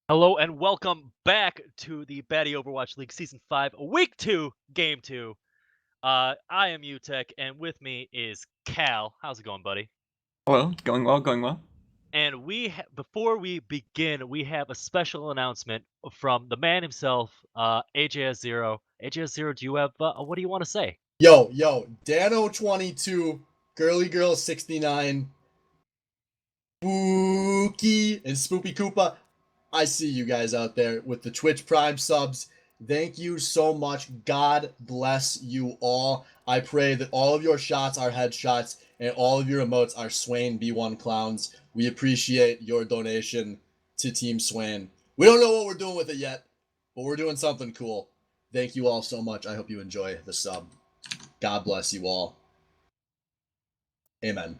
Hello and welcome back to the Batty Overwatch League Season 5, Week 2, Game 2. I am UTech, and with me is Cal. How's it going, buddy? Hello, going well, going well. And before we begin, we have a special announcement from the man himself, AJS0. AJS0, do you have, what do you want to say? Yo, Dano22, Girly Girl 69, Spooky, and Spoopy Koopa. I see you guys out there with the Twitch Prime subs. Thank you so much. God bless you all. I pray that all of your shots are headshots and all of your emotes are Swain B1 clowns. We appreciate your donation to Team Swain. We don't know what we're doing with it yet, but we're doing something cool. Thank you all so much. I hope you enjoy the sub. God bless you all. Amen.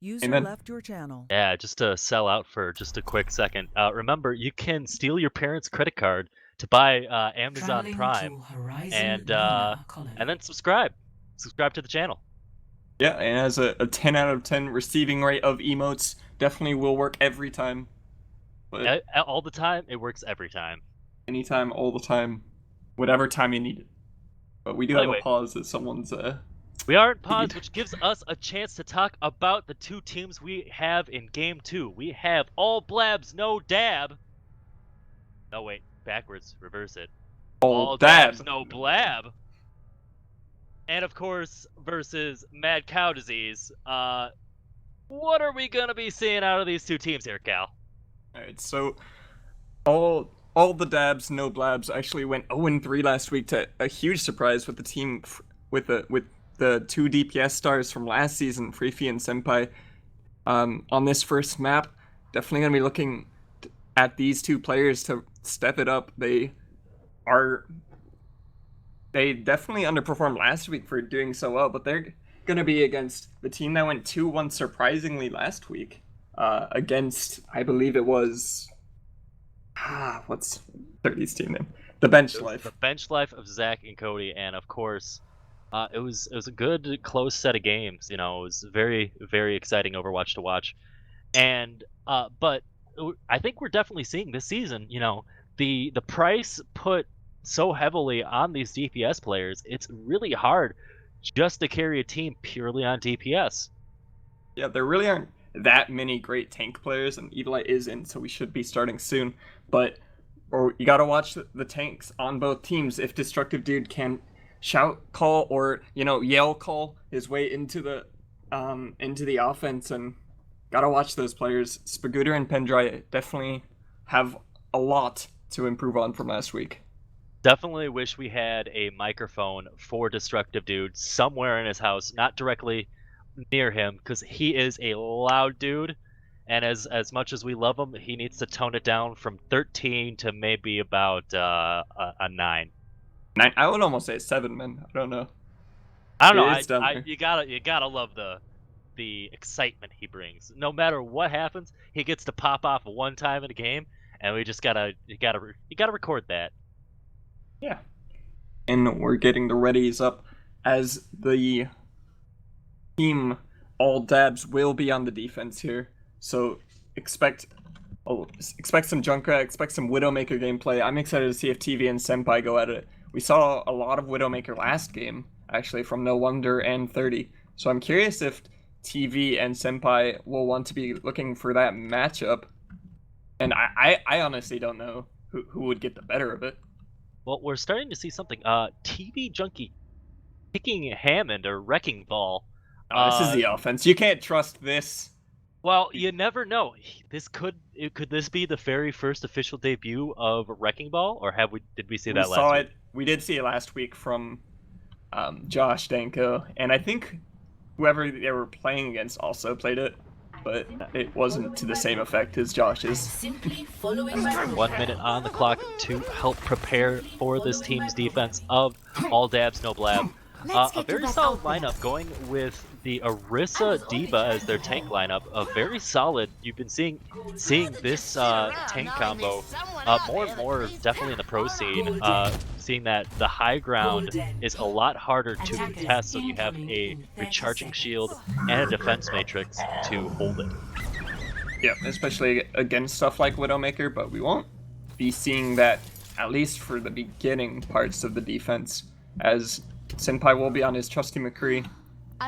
User Amen. left your channel. Yeah, just to sell out for just a quick second. Remember, you can steal your parents' credit card to buy Amazon Prime, and then subscribe to the channel. Yeah, and as a 10 out of 10 receiving rate of emotes, definitely will work every time. But All the time, it works every time. anytime, all the time, whatever time you need it. But we do have a pause that someone's We are in pause, which gives us a chance to talk about the two teams we have in Game 2. We have All Blabs, No Dab. No, wait, backwards, reverse it. all dab. Dabs, No Blab. And of course, versus Mad Cow Disease. What are we gonna be seeing out of these two teams here, Cal? Alright, so all the dabs, no blabs actually went 0-3 last week to a huge surprise with the team with the two DPS stars from last season, Freefy and Senpai. On this first map, definitely gonna be looking at these two players to step it up. They definitely underperformed last week for doing so well, but they're gonna be against the team that went 2-1 surprisingly last week. Against, I believe it was what's 30's team name? The Bench Life. The Bench Life of Zach and Cody, and of course, it was a good close set of games. You know, it was very, very exciting Overwatch to watch, and but I think we're definitely seeing this season. You know, the price put so heavily on these DPS players, it's really hard just to carry a team purely on DPS. Yeah, there really aren't that many great tank players, and Evilite is in, so we should be starting soon. But you gotta watch the tanks on both teams. If Destructive Dude can shout call or yell call his way into the offense, and gotta watch those players. Spagooter and Pendry definitely have a lot to improve on from last week. Definitely wish we had a microphone for Destructive Dude somewhere in his house, not directly near him, because he is a loud dude, and as much as we love him, he needs to tone it down from 13 to maybe about a 9. 9? I would almost say 7, man. I don't know. I don't know. You gotta love the excitement he brings. No matter what happens, he gets to pop off one time in a game, and we just you gotta record that. Yeah. And we're getting the readies up as the team all dabs will be on the defense here. So expect some Junkrat, expect some Widowmaker gameplay. I'm excited to see if TV and Senpai go at it. We saw a lot of Widowmaker last game, actually, from No Wonder and 30. So I'm curious if TV and Senpai will want to be looking for that matchup. And I honestly don't know who would get the better of it. Well, we're starting to see something. TV Junkie kicking Hammond or Wrecking Ball. This is the offense. You can't trust this. Well, you never know. Could this be the very first official debut of Wrecking Ball, or did we see that last week? We did see it last week from Josh Danko, and I think whoever they were playing against also played it, but it wasn't to the same effect as Josh's. 1 minute on the clock to help prepare for this team's defense of all dabs, no blab. A very solid lineup going with the Orisa Diva as their tank lineup. A very solid. You've been seeing this tank combo more and more, definitely in the pro scene. Seeing that the high ground is a lot harder to contest, so you have a recharging shield and a defense matrix to hold it. Yeah, especially against stuff like Widowmaker, but we won't be seeing that, at least for the beginning parts of the defense, as Senpai will be on his trusty McCree,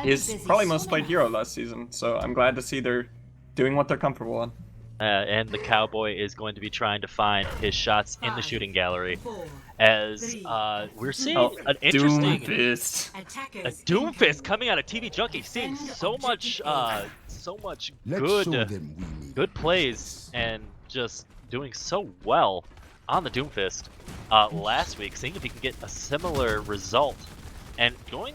his probably most played hero last season, so I'm glad to see they're doing what they're comfortable on. And the Cowboy is going to be trying to find his shots in the shooting gallery, as we're seeing an interesting Doomfist coming out of TV Junkie, seeing so much good plays and just doing so well on the Doomfist last week, seeing if he can get a similar result, and doing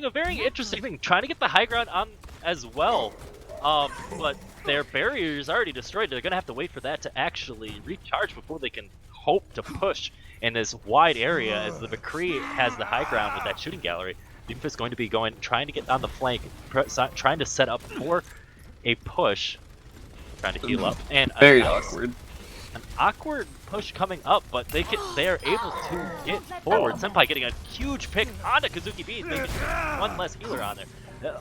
a very interesting thing, trying to get the high ground on as well. But their barrier is already destroyed. They're going to have to wait for that to actually recharge before they can hope to push in this wide area, as the McCree has the high ground with that shooting gallery. Doomfist is going to be trying to get on the flank, trying to set up for a push, trying to heal up. And very awkward. An awkward push coming up, but they are able to get forward. Senpai getting a huge pick onto Kazuki B, making one less healer on there,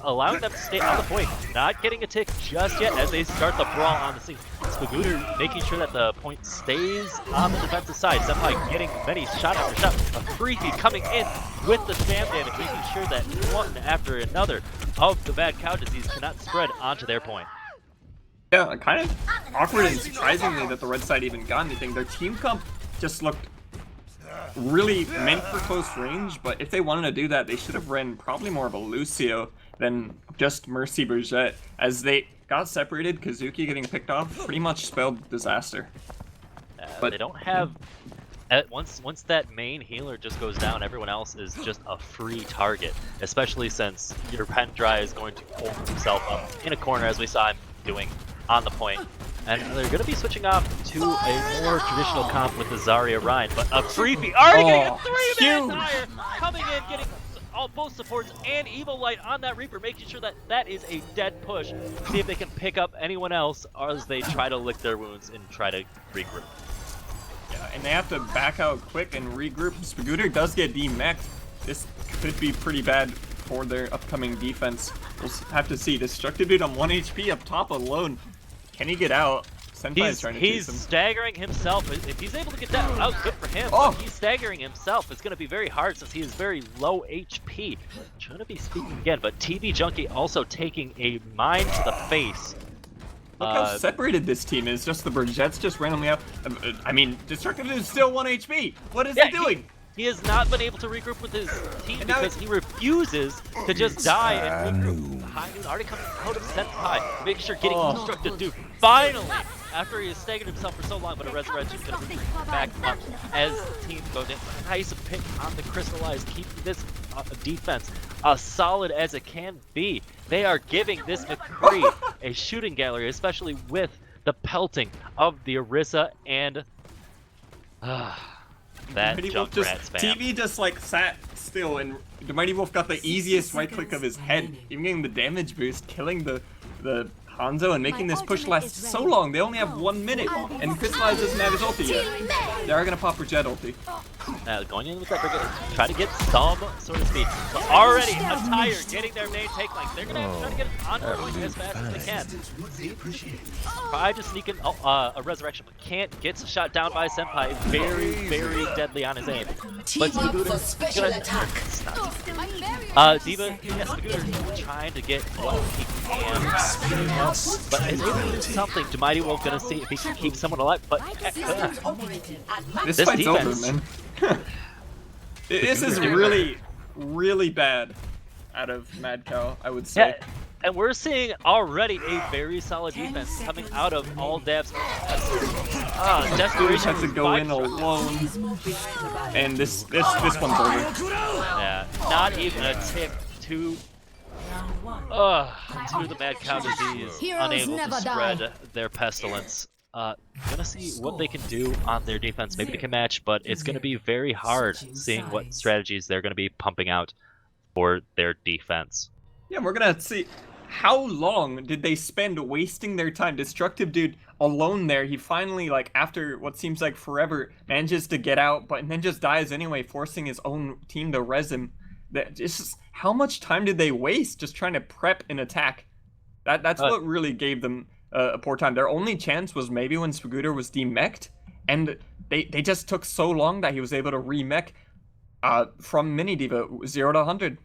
allowing them to stay on the point, not getting a tick just yet as they start the brawl on the scene. Spagooter making sure that the point stays on the defensive side. Senpai getting many shot after shot. A free feed coming in with the spam damage, making sure that one after another of the bad cow disease cannot spread onto their point. Yeah, kind of awkward and surprisingly that the red side even got anything. Their team comp just looked really meant for close range, but if they wanted to do that, they should have ran probably more of a Lucio than just Mercy Burgette. As they got separated, Kazuki getting picked off pretty much spelled disaster. But they don't have... Once that main healer just goes down, everyone else is just a free target, especially since your Pendry is going to hold himself up in a corner, as we saw him doing on the point. And they're going to be switching off to a more traditional comp with the Zarya Rhine, but a freebie already getting a 3-man tire, coming in, getting both supports and Evil Light on that Reaper, making sure that that is a dead push. See if they can pick up anyone else as they try to lick their wounds and try to regroup. Yeah, and they have to back out quick and regroup. Spagooter does get demeched. This could be pretty bad for their upcoming defense. We'll have to see. Destructive Dude on 1 HP up top alone. Can he get out? Senpai is trying to chase him. He's staggering himself. If he's able to get that out, good for him. But he's staggering himself. It's going to be very hard since he is very low HP. Trying to be speaking again, but TV Junkie also taking a mine to the face. Look how separated this team is. Just the Burgette's just randomly out. I mean, Destructive Dude is still 1 HP. What is he doing? He has not been able to regroup with his team because he refuses to just die and regroup. High Noon already coming out of Senpai, make sure getting Destructive Dude finally, after he has staggered himself for so long, but a resurrection is going to bring back up as the team goes in. Nice pick on the Crystallized, keeping this defense as solid as it can be. They are giving this McCree a shooting gallery, especially with the pelting of the Orisa and that Junkrat spam. TV just like sat still, and the Mighty Wolf got the easiest right click of his head, even getting the damage boost, killing the Hanzo and making this push last so long. They only have 1 minute, and Crystallize doesn't have his ulti yet. They are gonna pop Burgette ulti. Going in with that Burgette, try to get some sort of speed. So already a tire getting their main take lane. They're gonna try to get it on the point as fast as they can. Try to sneak in a resurrection, but can't. Gets shot down by Senpai. Very, very deadly on his aim. But Spagooter's gonna Diva, yes, Spagooter trying to get what he can. But is able to do something. Mighty Wolf gonna see if he can keep someone alive, but this fight's defense, over, man. This is really, really bad out of Mad Cow, I would say. Yeah, and we're seeing already a very solid defense coming out of all devs. Desperation has to go in alone, and this one's over. Yeah, not even a tick to the Mad Cow disease, unable to spread their pestilence. Gonna see what they can do on their defense. Maybe they can match, but it's gonna be very hard seeing what strategies they're gonna be pumping out for their defense. Yeah, we're gonna see how long did they spend wasting their time. Destructive Dude alone there. He finally, like, after what seems like forever, manages to get out, but then just dies anyway, forcing his own team to res him. Just how much time did they waste just trying to prep an attack? That's what really gave them a poor time. Their only chance was maybe when Spagooter was demeched, and they just took so long that he was able to remech from Mini Diva 0 to 100.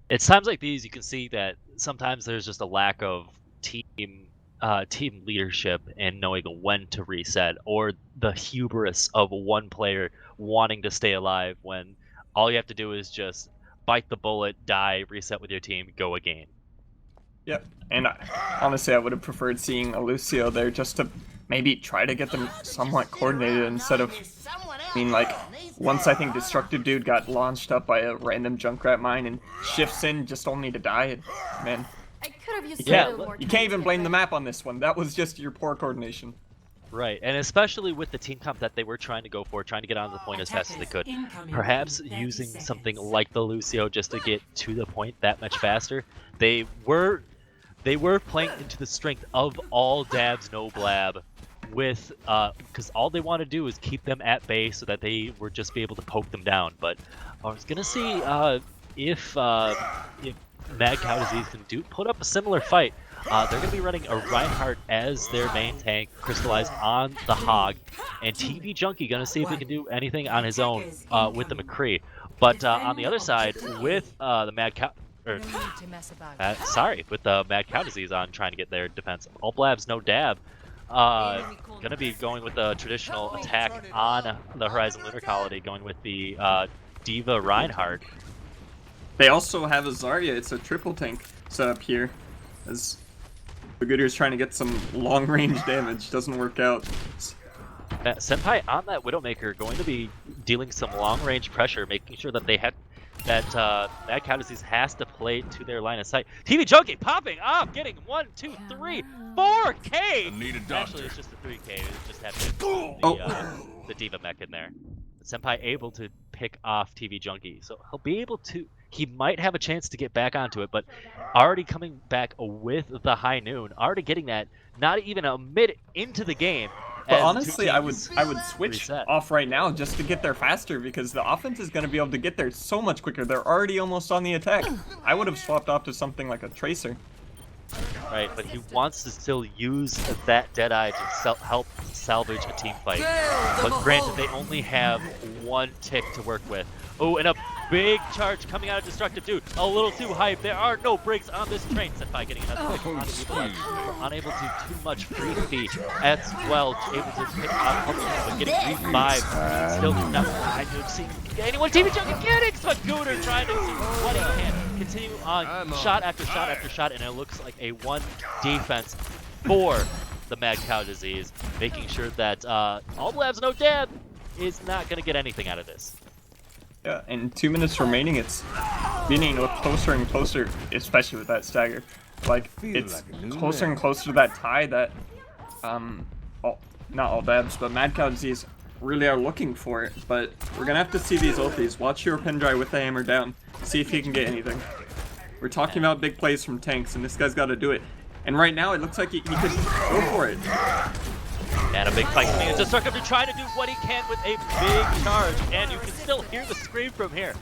It's times like these you can see that sometimes there's just a lack of team leadership and knowing when to reset, or the hubris of one player wanting to stay alive when all you have to do is just bite the bullet, die, reset with your team, go again. Yep, and honestly, I would have preferred seeing a Lucio there just to maybe try to get them somewhat coordinated instead of, I mean, like, once I think Destructive Dude got launched up by a random Junkrat mine and shifts in just only to die, and, man, you can't even blame the map on this one. That was just your poor coordination. Right, and especially with the team comp that they were trying to go for, trying to get onto the point as fast as they could. Perhaps using something like the Lucio just to get to the point that much faster. They were playing into the strength of all Dabs no Blab with because all they want to do is keep them at bay so that they would just be able to poke them down. But I was gonna see if Mad Cow Disease can put up a similar fight. They're going to be running a Reinhardt as their main tank, Crystallized on the Hog, and TV Junkie going to see if he can do anything on his own with the McCree. But on the other side, with the Mad Cow, with the Mad Cow Disease on trying to get their defense, all Blabs, no dab. Going to be going with the traditional attack on the Horizon Lunar Colony, going with the Diva Reinhardt. They also have a Zarya. It's a triple tank setup here, as the Goodier's trying to get some long-range damage. Doesn't work out. Senpai on that Widowmaker going to be dealing some long-range pressure, making sure that they had that Mad Cow Disease has to play to their line of sight. TV Junkie popping off, getting 1, 2, 3, 4K. Actually, it's just a 3K. It just happened the Diva mech in there. Senpai able to pick off TV Junkie, so he'll be able to. He might have a chance to get back onto it, but already coming back with the high noon, already getting that, not even a minute into the game. But honestly, I would switch off right now just to get there faster, because the offense is going to be able to get there so much quicker. They're already almost on the attack. I would have swapped off to something like a Tracer. Right, but he wants to still use that Deadeye to help salvage a team fight. But granted, they only have one tick to work with. Oh, and a big charge coming out of Destructive Dude. A little too hype. There are no brakes on this train. Senpai getting another pick on the unable to do too much free feet as well. Able to pick off but getting revived. Still not seeing anyone. TV Junkie getting Spagooter trying to see what he can. Continue on shot after shot after shot, and it looks like a one defense for the Mad Cow Disease, making sure that all Blabs no dab is not going to get anything out of this. Yeah, and 2 minutes remaining, it's getting closer and closer, especially with that stagger. Like, it's closer and closer to that tie that, not all Dabs, but Mad Cow Disease really are looking for it. But we're gonna have to see these ultis. Watch your pin dry with the hammer down. See if he can get anything. We're talking about big plays from tanks, and this guy's got to do it. And right now, it looks like he could go for it. And a big fight coming in. Destructive to try to do what he can with a big charge, and you can still hear the scream from here.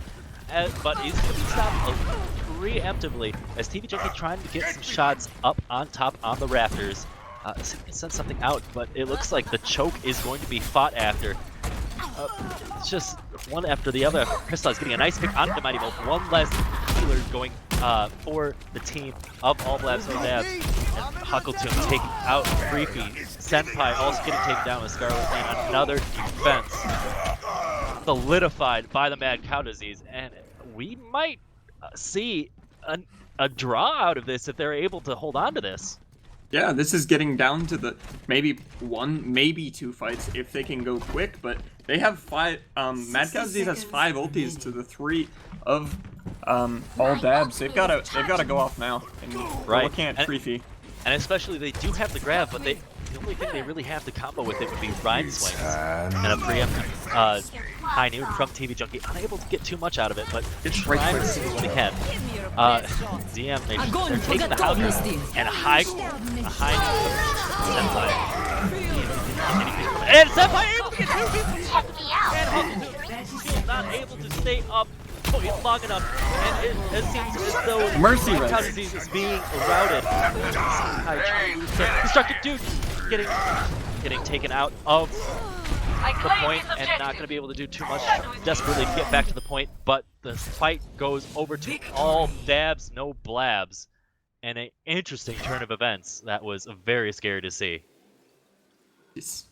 But he's going to be stopped preemptively as TV Junkie trying to get some shots up on top on the rafters. See if he can send something out, but it looks like the choke is going to be fought after. It's just one after the other. Crystal is getting a nice pick on the Mighty Bolt. One less healer going for the team of All Blabs No Dabs. And Huckleton taking out Creepy. Senpai also getting taken down with Scarlet, and another defense solidified by the Mad Cow Disease. And we might see a draw out of this if they're able to hold on to this. Yeah, this is getting down to the maybe 1, maybe 2 fights if they can go quick, but they have 5, Mad Cow Disease has 5 ultis to the 3 of all Dabs. They've gotta go off now, and right. Can't Freefy. And especially they do have the grab, but the only thing they really have to combo with it would be Rhine Swings and a preemptive high noon from TV Junkie. Unable to get too much out of it, but trying to see what they can. DM, they're taking the house and a high noon Senpai. And Senpai able to get 2 people and Huckleton not able to stay up long enough, and it seems as though Mercy Mad Cow Disease is being routed. Destructive Dude getting taken out of the point and not going to be able to do too much desperately to get back to the point, but the fight goes over to all dabs, no blabs, and an interesting turn of events that was very scary to see. Yes.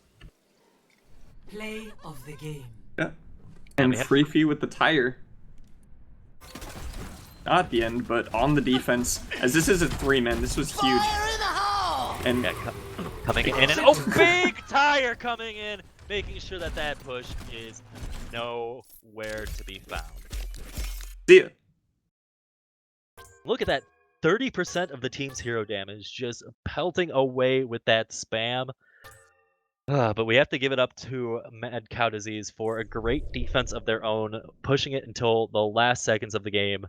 Play of the game. Yeah. And Freefy with the tire. Not at the end, but on the defense. As this is a 3-man, this was huge. And yeah, coming in, and oh, big tire coming in, making sure that that push is nowhere to be found. See ya. Look at that, 30% of the team's hero damage just pelting away with that spam. But we have to give it up to Mad Cow Disease for a great defense of their own, pushing it until the last seconds of the game.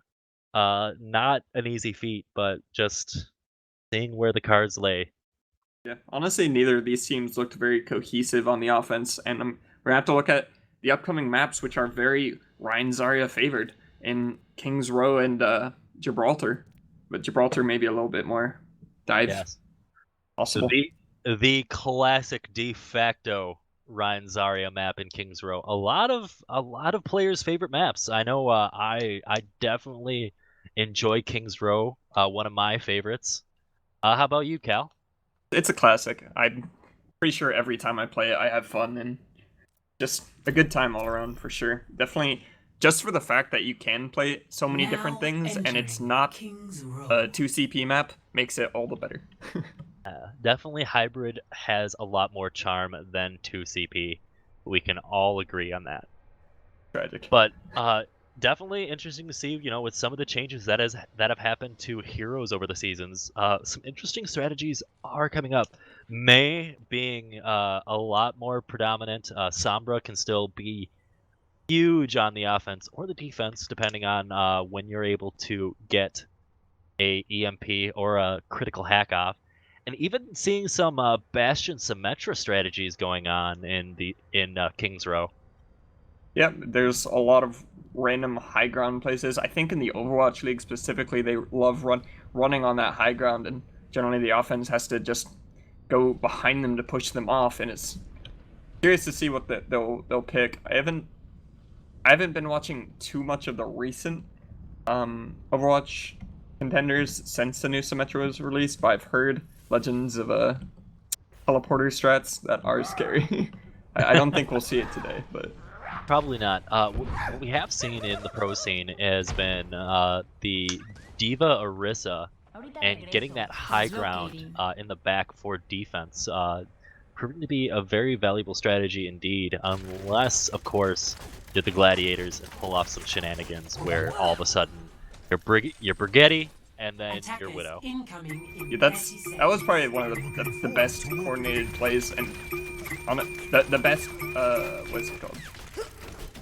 Not an easy feat, but just seeing where the cards lay. Yeah, honestly, neither of these teams looked very cohesive on the offense, and we're gonna have to look at the upcoming maps, which are very Ryan Zarya favored in Kings Row and Gibraltar, but Gibraltar maybe a little bit more dive possible. So the classic de facto Ryan Zarya map in Kings Row. A lot of players' favorite maps. I know I definitely enjoy Kings Row, one of my favorites. How about you, Cal? It's a classic. I'm pretty sure every time I play it, I have fun and just a good time all around for sure. Definitely, just for the fact that you can play so many different things and it's not a 2CP map, makes it all the better. Definitely hybrid has a lot more charm than 2CP. We can all agree on that. Tragic. But definitely interesting to see, with some of the changes that have happened to heroes over the seasons. Some interesting strategies are coming up. Mei being a lot more predominant. Sombra can still be huge on the offense or the defense, depending on when you're able to get a EMP or a critical hack off. And even seeing some Bastion Symmetra strategies going on in Kings Row. Yeah, there's a lot of random high ground places. I think in the Overwatch League specifically, they love running on that high ground, and generally the offense has to just go behind them to push them off. And it's curious to see what they'll pick. I haven't been watching too much of the recent Overwatch contenders since the new Symmetra was released, but I've heard legends of teleporter strats that are scary. I don't think we'll see it today, but probably not. What we have seen in the pro scene has been the Diva Orisa and getting that high ground in the back for defense, proving to be a very valuable strategy indeed, unless, of course, you're the Gladiators and pull off some shenanigans where all of a sudden you're Brigetti and then your Widow. Yeah, that was probably one of the best coordinated plays, and on the best what's it called?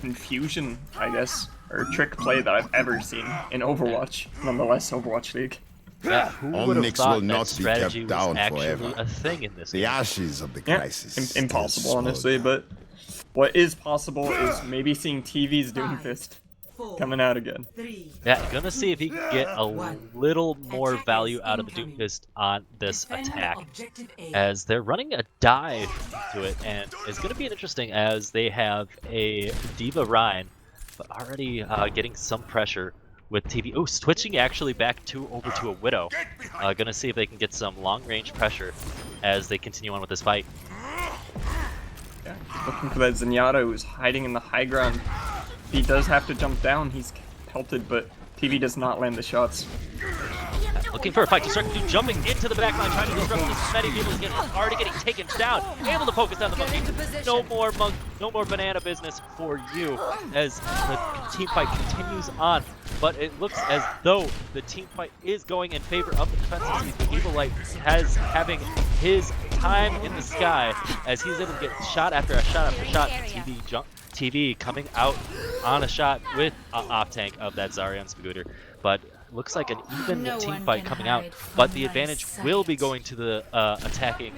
Infusion, I guess, or trick play that I've ever seen in Overwatch, nonetheless Overwatch League. Yeah, who would have Omnix thought will not that be strategy kept down was actually forever. a thing in this The game? ashes of the crisis. Impossible, honestly, but what is possible is maybe seeing TV's Doomfist coming out again. Yeah, gonna see if he can get a little more value out of the Doomfist on this attack, as they're running a dive to it, and it's gonna be interesting as they have a Diva Rhine, but already getting some pressure with TV. Oh, switching actually back over to a Widow. Gonna see if they can get some long-range pressure as they continue on with this fight. Yeah, looking for that Zenyatta who's hiding in the high ground. He does have to jump down, he's pelted, but TV does not land the shots. Looking for a fight to start to jumping into the back line, trying to disrupt as many people as get already getting taken down. Able to focus on the monkey. No more banana business for you as the team fight continues on. But it looks as though the team fight is going in favor of the defensive team. Evil Light having his time in the sky as he's able to get shot after shot after shot. TV coming out on a shot with an off tank of that Zarya Scooter, but looks like an even team fight coming out. But the advantage will be going to the attacking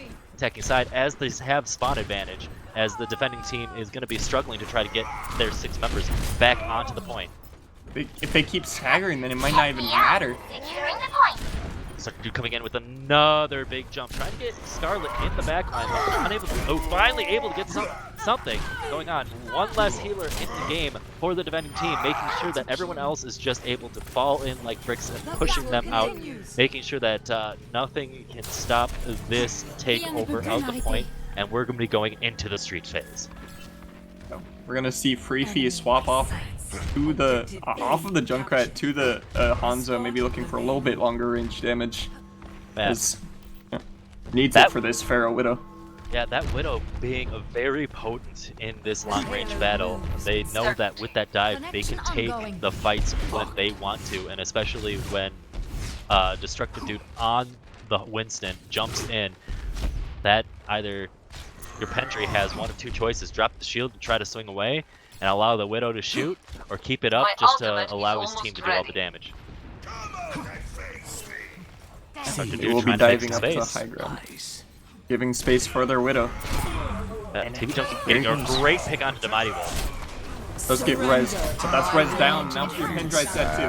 side, as they have spawn advantage, as the defending team is going to be struggling to try to get their 6 members back onto the point. If they keep staggering, then it might not even matter. Dude coming in with another big jump, trying to get Scarlet in the back line, but unable to. Oh, finally able to get some something going on. One less healer in the game for the defending team, making sure that everyone else is just able to fall in like bricks and pushing them out, making sure that nothing can stop this takeover of the point, and we're going to be going into the street phase. We're gonna see Freefy swap off to the off of the Junkrat to the Hanzo, maybe looking for a little bit longer range damage. As needs it for this Pharaoh Widow. Yeah, that Widow being very potent in this long-range battle. They know that with that dive, they can take the fights when they want to, and especially when Destructive Dude on the Winston jumps in, that either your Pendry has one of two choices: drop the shield to try to swing away and allow the Widow to shoot, or keep it up just to allow his team to do all the damage. They will be diving up to the high ground, giving space for their Widow. TV Junkie getting a great pick onto the Mighty Wolf. Does get res, so that's res down. Now your Pendry set too.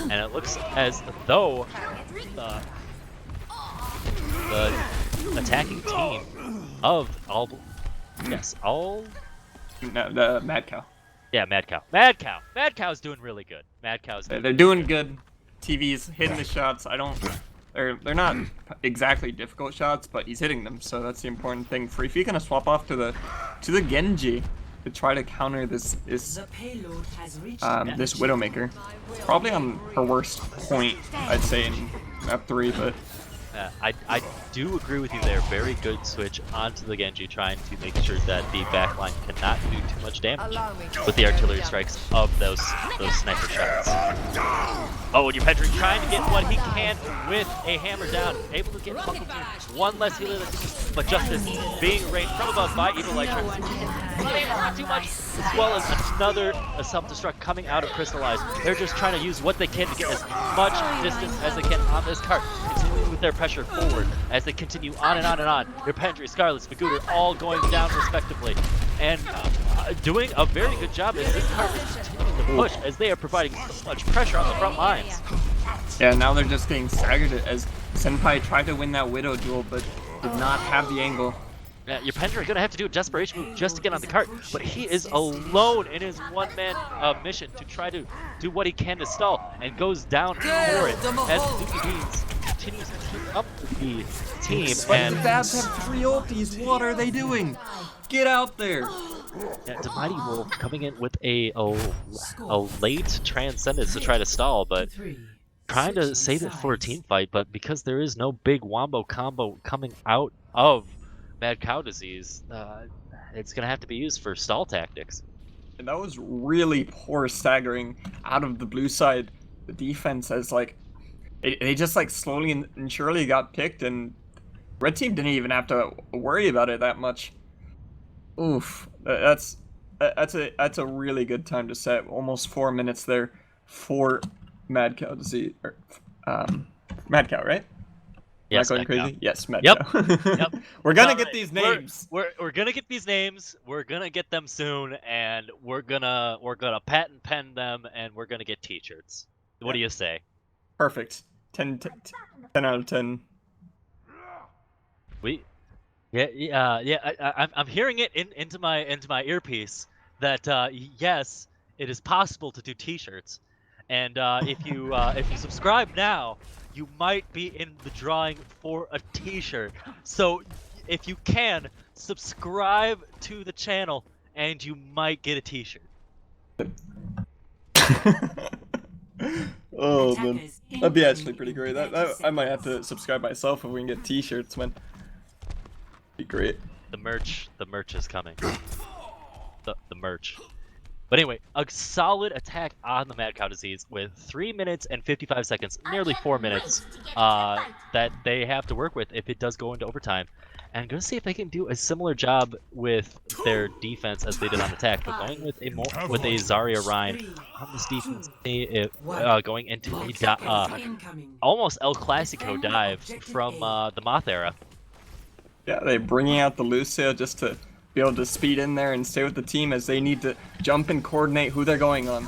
And it looks as though the attacking team of all, the Mad Cow. Yeah, Mad Cow. Mad Cow's doing really good. Mad Cow's They're doing good. TV's hitting the shots. They're not exactly difficult shots, but he's hitting them, so that's the important thing. Freefy gonna swap off to the Genji to try to counter this Widowmaker. Probably on her worst point, I'd say, in map 3, but I do agree with you there. Very good switch onto the Genji, trying to make sure that the backline cannot do too much damage with the artillery strikes of those sniper shots. Oh, and your Pedri trying to get what he can with a hammer down, able to get one less healer than he, but Justice being rained from above by Evil Light Trips. Not too much, as well as another self-destruct coming out of Crystallize. They're just trying to use what they can to get as much distance as they can on this cart, continuing with their pressure forward as they continue on and on and on. Your Pendry, Scarlet, Spagooter all going down respectively, and doing a very good job as this cart is continuing to push as they are providing so much pressure on the front lines. Yeah, now they're just getting staggered as Senpai tried to win that Widow duel, but did not have the angle. Yeah, your Pendry gonna have to do a desperation move just to get on the cart, but he is alone in his one-man mission to try to do what he can to stall, and goes down for it as Dookie Beans continues to keep up with the team. And the Dabs have 3 ultis. What are they doing? Get out there! Yeah, the Mighty Wolf coming in with a late Transcendence to try to stall, but trying to save it for a team fight. But because there is no big wombo combo coming out of Mad Cow Disease, it's gonna have to be used for stall tactics. And that was really poor staggering out of the blue side. The defense as they just slowly and surely got picked, and red team didn't even have to worry about it that much. Oof, that's a really good time to set. Almost 4 minutes there for Mad Cow Disease. Mad Cow, right? Yes, Am I going crazy? Cow. Yes, Mad Yep. Cow. Yep. We're gonna get these names. We're gonna get these names. We're gonna get them soon, and we're gonna patent pen them, and we're gonna get T-shirts. What do you say? Perfect. 10 out of 10. I'm hearing it into my earpiece that yes, it is possible to do T-shirts, and if you subscribe now, you might be in the drawing for a T-shirt. So if you can, subscribe to the channel, and you might get a T-shirt. Oh man, that'd be actually pretty great. I might have to subscribe myself if we can get T-shirts, man. Be great. The merch is coming. The merch. But anyway, a solid attack on the Mad Cow Disease with 3 minutes and 55 seconds, nearly 4 minutes, that they have to work with if it does go into overtime. And I'm going to see if they can do a similar job with their defense as they did on attack, but going with a Zarya Rein on this defense, going into a almost El Clasico dive from the Moth era. Yeah, they're bringing out the Lucio just to be able to speed in there and stay with the team as they need to jump and coordinate who they're going on.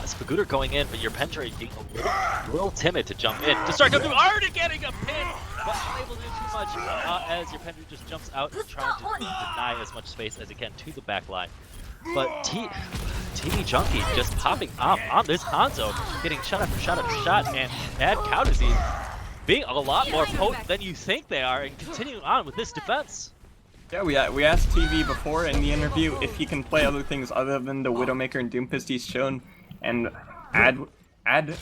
Spagooter going in, but your Pendry being a little timid to jump in. Destructive already getting a pin but unable to do too much as your Pendry just jumps out and trying to deny as much space as he can to the back line. But TV Junkie just popping off on this Hanzo, getting shot after shot after shot, and Mad Cow Disease being a lot more potent than you think they are, and continuing on with this defense. Yeah, we asked TV before in the interview if he can play other things other than the Widowmaker and Doomfist he's shown, and add the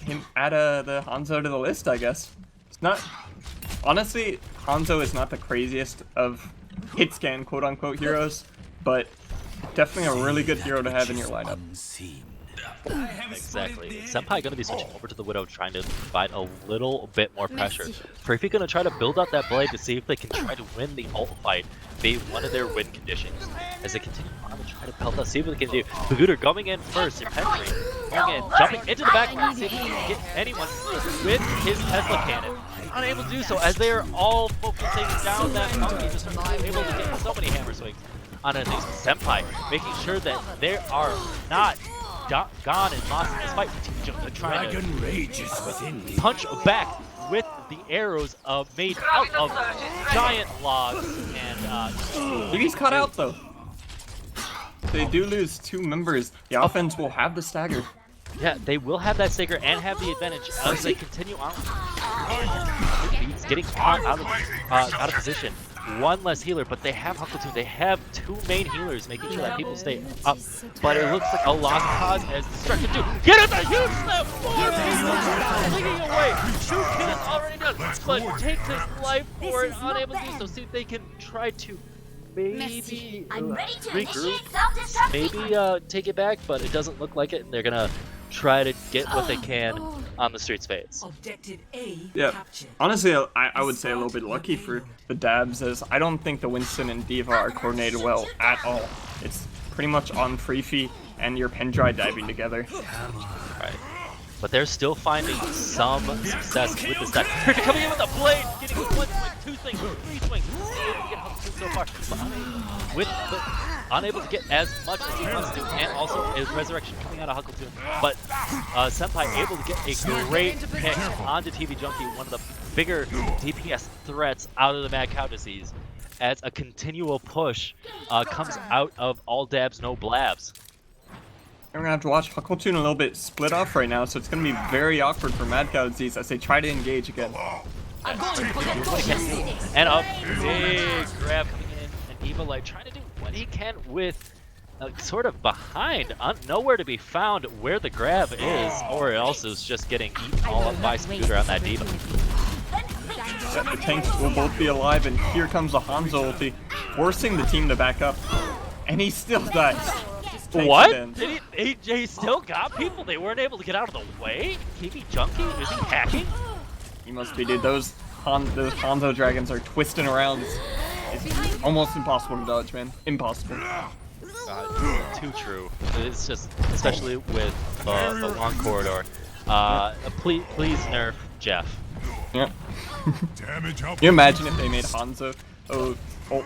Hanzo to the list, I guess. It's not, honestly, Hanzo is not the craziest of hit scan quote unquote heroes, but definitely a really good hero to have in your lineup. Exactly. Senpai going to be switching over to the Widow, trying to provide a little bit more pressure. Freaky going to try to build up that blade to see if they can try to win the ult fight, be one of their win conditions. As they continue on to try to pelt us, see what they can do. Bagooter going in first, your Pendry going in, jumping into the back line, see if he can get anyone with his Tesla cannon. Unable to do so as they are all focusing down that monkey, just able to get so many hammer swings on a Senpai, making sure that they are not gone and lost in this fight. Trying to punch back with the arrows made out of giant logs, and He's cut out though. They do lose 2 members. The offense will have the stagger. Yeah, they will have that stagger and have the advantage as they continue on. He's getting out of position. One less healer, but they have Huckleton. They have 2 main healers, making sure that people stay up. But it looks like a lost cause as Destructive do. Get it! The huge snap! 4 people swinging away! 2 kills already done, but takes his life for it, unable to do so. See if they can try to maybe regroup, maybe take it back, but it doesn't look like it, and they're gonna try to get what they can on the streets phase. Yeah, honestly, I would say a little bit lucky for the Dabs, as I don't think the Winston and Diva are coordinated well at all. It's pretty much on Freefy and your Pendry diving together. Right. But they're still finding some success with this dive. Freefy coming in with a blade, getting 1 swing, 2 swings, 3 swings. Able to get Huckleton so far, but unable to get as much as he wants to, and also his resurrection coming out of Huckleton. But Senpai able to get a great pick onto TV Junkie, one of the bigger DPS threats out of the Mad Cow Disease, as a continual push comes out of All Dabs No Blabs. We're gonna have to watch Huckleton a little bit split off right now, so it's gonna be very awkward for Mad Cow Disease as they try to engage again. And a big grab coming in, and Evilite trying to do what he can with sort of behind, nowhere to be found where the grab is, or else is just getting eaten all up by Scooter on that Diva. The tanks will both be alive, and here comes a Hanzo ulti, forcing the team to back up, and he still dies. What? He still got people? They weren't able to get out of the way? TV Junkie? Is he hacking? He must be, dude. Those Hanzo dragons are twisting around. It's almost impossible to dodge, man. Impossible. Too true. It's just, especially with the long corridor. Please nerf Jeff. Yep. Can you imagine if they made Hanzo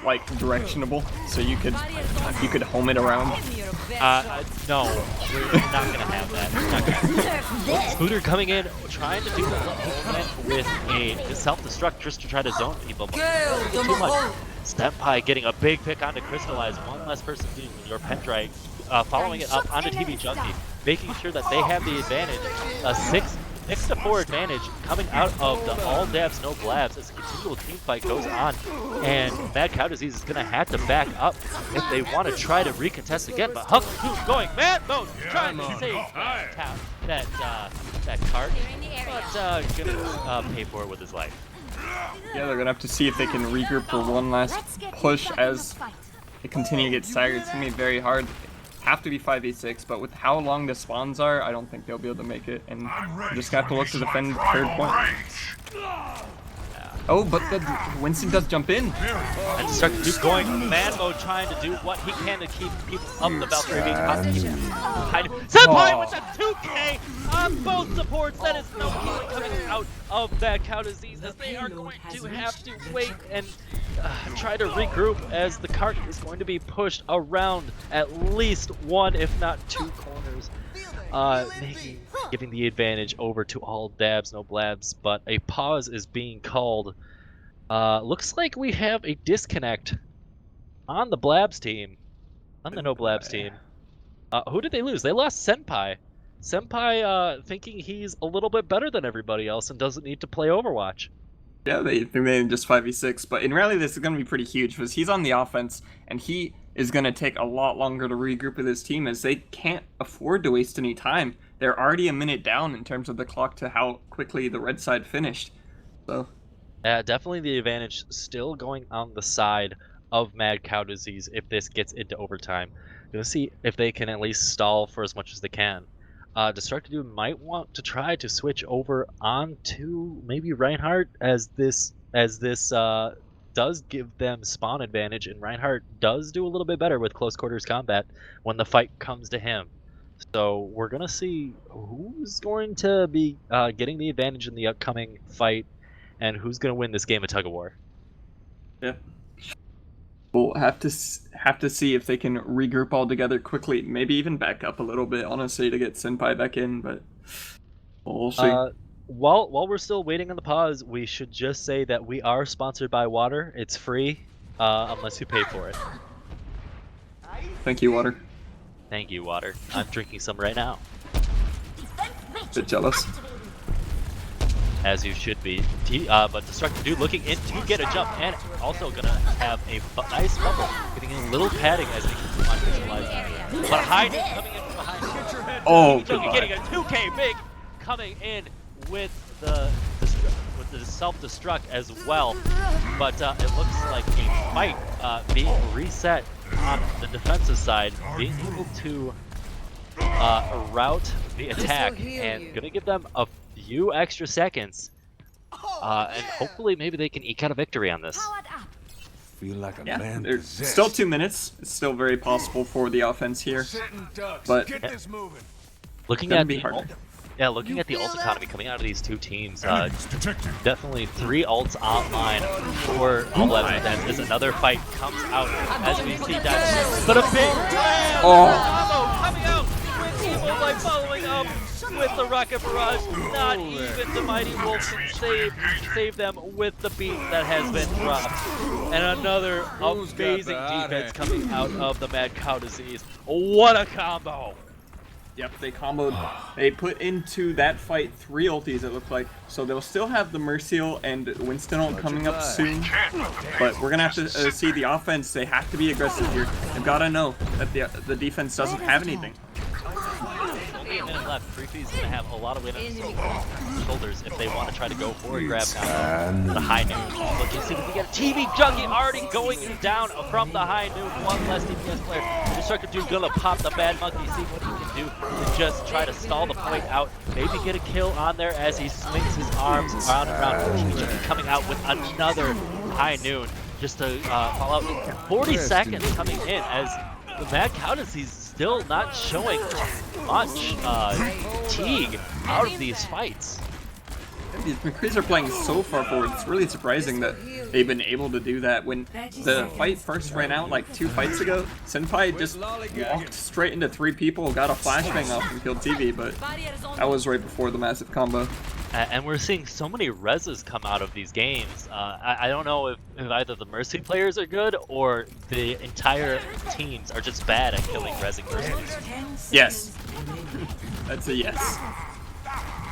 like directionable, so you could home it around? No, we're not gonna have that. Scooter coming in, trying to do what he can with a self-destruct just to try to zone people. But too much. Senpai getting a big pick onto Crystallize. One less person doing your Pendry, following it up onto TV Junkie, making sure that they have the advantage. A 6-4 advantage coming out of the All Dabs No Blabs as a continual team fight goes on, and Mad Cow Disease is gonna have to back up if they want to try to recontest again. But Huckleton going mad mode, trying to save that cart, but gonna pay for it with his life. Yeah, they're gonna have to see if they can regroup for one last push as they continue to get staggered. It's gonna be very hard. Have to be 5v6, but with how long the spawns are, I don't think they'll be able to make it, and just have to look to defend the 3rd point. Oh, but the Winston does jump in. And start going mad mode, trying to do what he can to keep people up the Valkyrie being Senpai with a 2K on both supports. That is no healing coming out of that Cow Disease, as they are going to have to wait and try to regroup, as the cart is going to be pushed around at least 1, if not 2 corners, giving the advantage over to All Dabs No Blabs. But a pause is being called Looks like we have a disconnect on the Blabs team, on the No Blabs team. Who did they lose? They lost Senpai. Senpai thinking he's a little bit better than everybody else and doesn't need to play Overwatch. Yeah, they made him just 5v6, but in reality this is going to be pretty huge because he's on the offense, and he is going to take a lot longer to regroup with his team as they can't afford to waste any time. They're already a minute down in terms of the clock to how quickly the red side finished. So, definitely the advantage still going on the side of Mad Cow Disease if this gets into overtime. Gonna see if they can at least stall for as much as they can. Destructive might want to try to switch over onto maybe Reinhardt as this does give them spawn advantage, and Reinhardt does do a little bit better with close quarters combat when the fight comes to him. So we're gonna see who's going to be getting the advantage in the upcoming fight, and who's gonna win this game of tug of war. yeah. We'll have to see if they can regroup all together quickly, maybe even back up a little bit, honestly, to get Senpai back in, but we'll see. While we're still waiting on the pause, we should just say that we are sponsored by water. It's free, unless you pay for it. Thank you, Water. Thank you, water. I'm drinking some right now. Bit jealous. As you should be. But Destructive Dude looking in to get a jump, and also gonna have a nice bubble, getting a little padding as they continue on visualizing. But Hyde coming in from behind. Oh, getting a 2K big, coming in with the self-destruct as well. But it looks like a fight being reset on the defensive side, being able to route the attack, and gonna give them a few extra seconds, and hopefully maybe they can eke out a victory on this. Feel like a Yeah, man there's possessed. still 2 minutes. It's still very possible for the offense here, but Looking gonna at be the harder. looking at the ult economy coming out of these two teams, definitely 3 ults online for all Blabs. Then as another fight comes out, as we see that, but a big combo coming out with Evil by following up with the rocket barrage. Not even the mighty wolf can save them with the beat that has been dropped. And another amazing defense coming out of the Mad Cow Disease. What a combo! Yep, they comboed. They put into that fight 3 ultis, it looked like. So they'll still have the Mercial and Winston ult coming up soon. But we're gonna have to see the offense. They have to be aggressive here. They've gotta know that the defense doesn't have anything. Only a minute left. Creepy's gonna have a lot of weight on his shoulders if they want to try to go for a grab now. The high noon. Look, you see we get a TV junkie already going down from the high noon. One less DPS player. The Destructive Dude gonna pop the bad monkey, see what he can do to just try to stall the point out. Maybe get a kill on there as he swings his arms around and around. TV junkie coming out with another high noon just to fall out. 40 seconds coming in as the Mad Cow Disease still not showing much fatigue out of these fights. These McCrees are playing so far forward. It's really surprising that they've been able to do that. When the fight first ran out like 2 fights ago, Senpai just walked straight into 3 people, got a flashbang off and killed TV, but that was right before the massive combo. And we're seeing so many reses come out of these games. I don't know if either the Mercy players are good or the entire teams are just bad at killing resing Mercies. Yes. That's a yes.